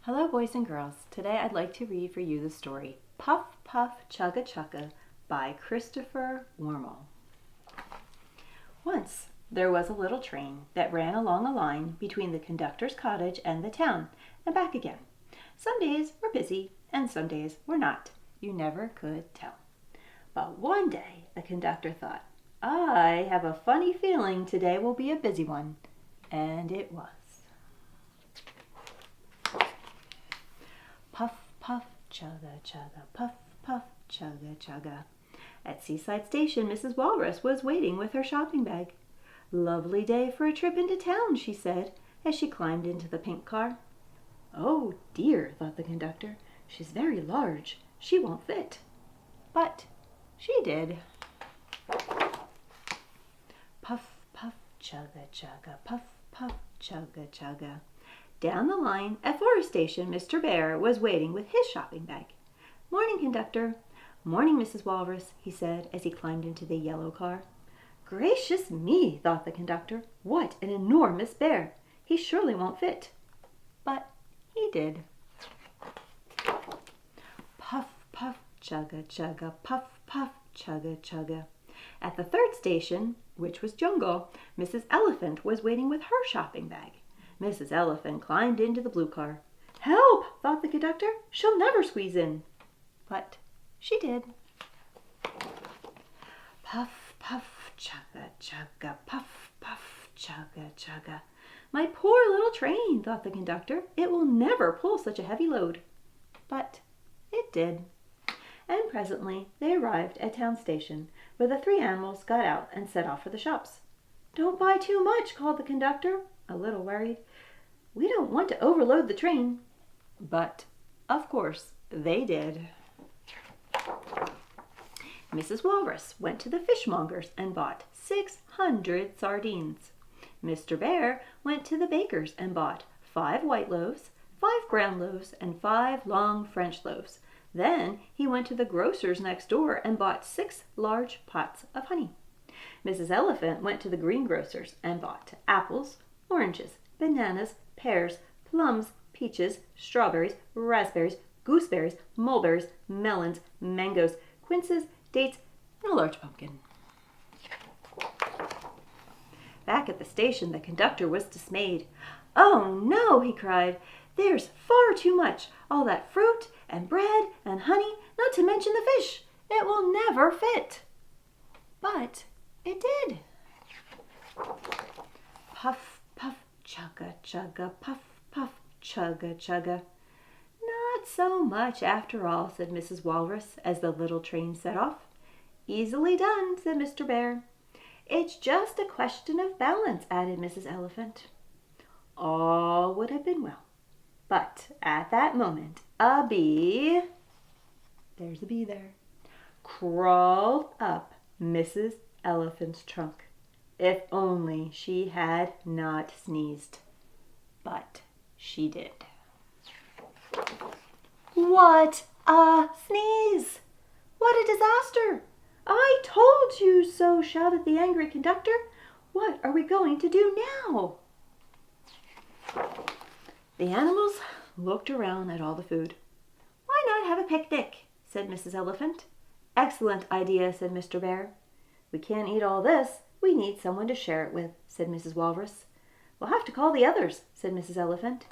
Hello, boys and girls. Today I'd like to read for you the story Puff, Puff, Chugga-Chugga by Christopher Wormell. Once there was a little train that ran along a line between the conductor's cottage and the town, and back again. Some days were busy, and some days were not. You never could tell. But one day the conductor thought, I have a funny feeling today will be a busy one. And it was. Puff, puff, chugga-chugga, puff, puff, chugga-chugga. At Seaside Station, Mrs. Walrus was waiting with her shopping bag. Lovely day for a trip into town, she said, as she climbed into the pink car. Oh dear, thought the conductor, she's very large. She won't fit. But she did. Puff, puff, chugga-chugga, puff, puff, chugga-chugga. Down the line at Forest Station, Mr. Bear was waiting with his shopping bag. Morning, conductor. Morning, Mrs. Walrus, he said as he climbed into the yellow car. Gracious me, thought the conductor. What an enormous bear. He surely won't fit. But he did. Puff, puff, chugga-chugga, puff, puff, chugga-chugga. At the third station, which was Jungle, Mrs. Elephant was waiting with her shopping bag. Mrs. Elephant climbed into the blue car. Help, thought the conductor. She'll never squeeze in. But she did. Puff, puff, chugga-chugga, puff, puff, chugga-chugga. My poor little train, thought the conductor. It will never pull such a heavy load. But it did. And presently they arrived at Town Station, where the three animals got out and set off for the shops. Don't buy too much, called the conductor, a little worried. We don't want to overload the train. But, of course, they did. Mrs. Walrus went to the fishmonger's and bought 600 sardines. Mr. Bear went to the baker's and bought 5 white loaves, 5 brown loaves, and 5 long French loaves. Then he went to the grocer's next door and bought 6 large pots of honey. Mrs. Elephant went to the greengrocer's and bought apples, oranges, bananas, pears, plums, peaches, strawberries, raspberries, gooseberries, mulberries, melons, mangoes, quinces, dates, and a large pumpkin. Back at the station, the conductor was dismayed. Oh no, he cried. There's far too much. All that fruit and bread and honey, not to mention the fish. It will never fit. But it did. Puff, puff, chugga-chugga, puff, puff, chugga-chugga. Not so much after all, said Mrs. Walrus as the little train set off. Easily done, said Mr. Bear. It's just a question of balance, added Mrs. Elephant. All would have been well. But at that moment, a bee, there's a bee there, crawled up Mrs. Elephant's trunk. If only she had not sneezed. But she did. What a sneeze! What a disaster! I told you so, shouted the angry conductor. What are we going to do now? The animals looked around at all the food. Why not have a picnic, said Mrs. Elephant. Excellent idea, said Mr. Bear. We can't eat all this. We need someone to share it with, said Mrs. Walrus. We'll have to call the others, said Mrs. Elephant.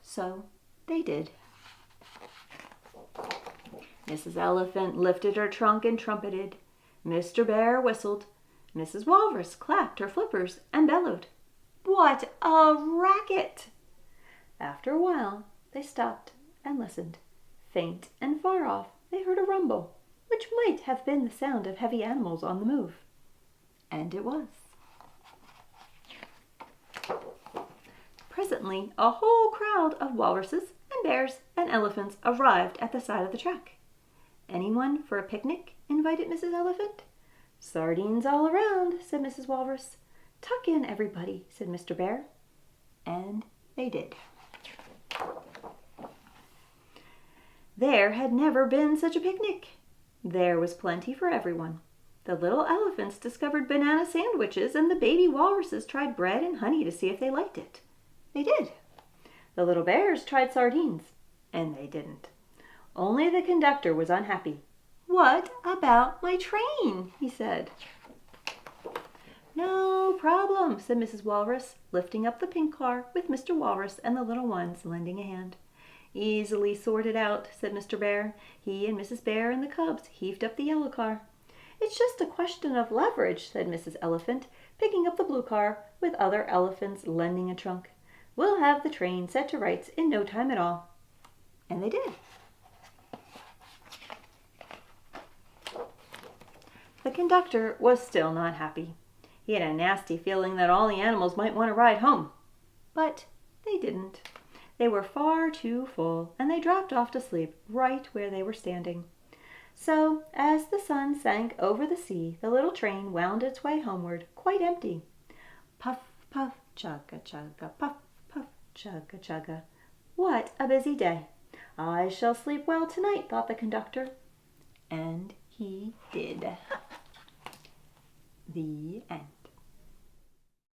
So they did. Mrs. Elephant lifted her trunk and trumpeted. Mr. Bear whistled. Mrs. Walrus clapped her flippers and bellowed. What a racket! After a while, they stopped and listened. Faint and far off, they heard a rumble, which might have been the sound of heavy animals on the move. And it was. Presently, a whole crowd of walruses and bears and elephants arrived at the side of the track. Anyone for a picnic? Invited Mrs. Elephant. Sardines all around, said Mrs. Walrus. Tuck in, everybody, said Mr. Bear. And they did. There had never been such a picnic. There was plenty for everyone. The little elephants discovered banana sandwiches, and the baby walruses tried bread and honey to see if they liked it. They did. The little bears tried sardines, and they didn't. Only the conductor was unhappy. "What about my train?" he said. "No problem," said Mrs. Walrus, lifting up the pink car with Mr. Walrus and the little ones lending a hand. "Easily sorted out," said Mr. Bear. He and Mrs. Bear and the cubs heaved up the yellow car. "It's just a question of leverage," said Mrs. Elephant, picking up the blue car with other elephants lending a trunk. "We'll have the train set to rights in no time at all." And they did. The conductor was still not happy. He had a nasty feeling that all the animals might want to ride home. But they didn't. They were far too full, and they dropped off to sleep right where they were standing. So, as the sun sank over the sea, the little train wound its way homeward, quite empty. Puff, puff, chugga-chugga, puff, puff, chugga-chugga. What a busy day! "I shall sleep well tonight," thought the conductor. And he did. The end.